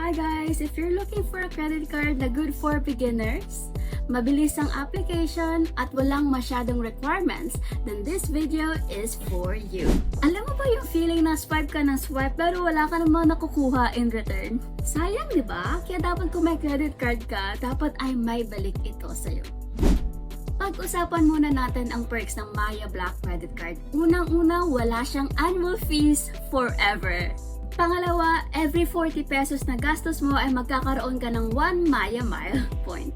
Hi guys! If you're looking for a credit card na good for beginners, mabilis ang application at walang masyadong requirements, then this video is for you. Alam mo ba yung feeling na swipe ka ng swipe pero wala ka namang nakukuha in return? Sayang, di ba? Kaya dapat kung may credit card ka, dapat ay may balik ito sa'yo. Pag-usapan muna natin ang perks ng Maya Black Credit Card. Unang-una, wala siyang annual fees forever. Pangalawa, every 40 pesos na gastos mo ay magkakaroon ka ng 1 Maya Mile point.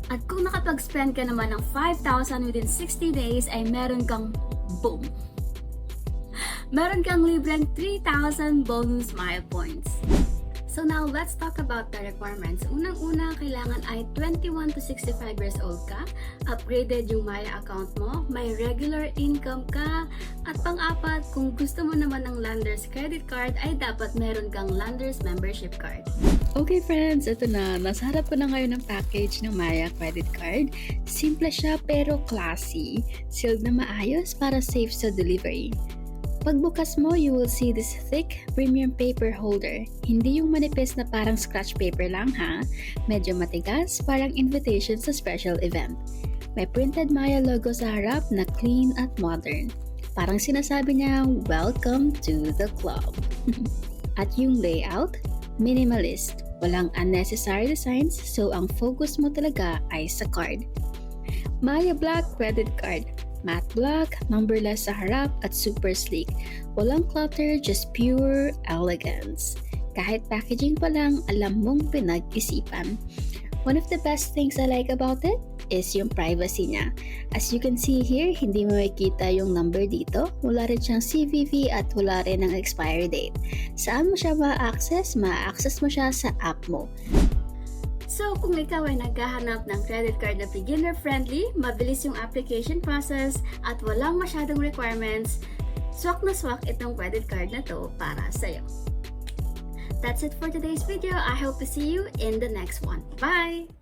At kung nakapag-spend ka naman ng 5,000 within 60 days ay meron kang boom! Meron kang libreng 3,000 bonus mile points. So now, let's talk about the requirements. Unang-una, kailangan ay 21 to 65 years old ka, upgraded yung Maya account mo, may regular income ka, at pang-apat, kung gusto mo naman ng Landers credit card, ay dapat meron kang Landers membership card. Okay friends, ito na. Nasa harap ko na ngayon ng package ng Maya credit card. Simple siya pero classy. Sealed na maayos para safe sa delivery. Pagbukas mo, you will see this thick premium paper holder. Hindi yung manipis na parang scratch paper lang ha. Medyo matigas, parang invitation sa special event. May printed Maya logo sa harap na clean at modern. Parang sinasabi niya, welcome to the club. At yung layout, minimalist. Walang unnecessary designs, so ang focus mo talaga ay sa card. Maya Black Credit Card. Matte black, numberless sa harap at super sleek. Walang clutter, just pure elegance. Kahit packaging pa lang, alam mong pinag-isipan. One of the best things I like about it is yung privacy niya. As you can see here, hindi mo makikita yung number dito. Wala rin siyang CVV at wala rin ang expiry date. Saan mo siya ma-access? Ma-access mo siya sa app mo. So, kung ikaw ay naghahanap ng credit card na beginner-friendly, mabilis yung application process, at walang masyadong requirements, swak na swak itong credit card na to para sa'yo. That's it for today's video. I hope to see you in the next one. Bye!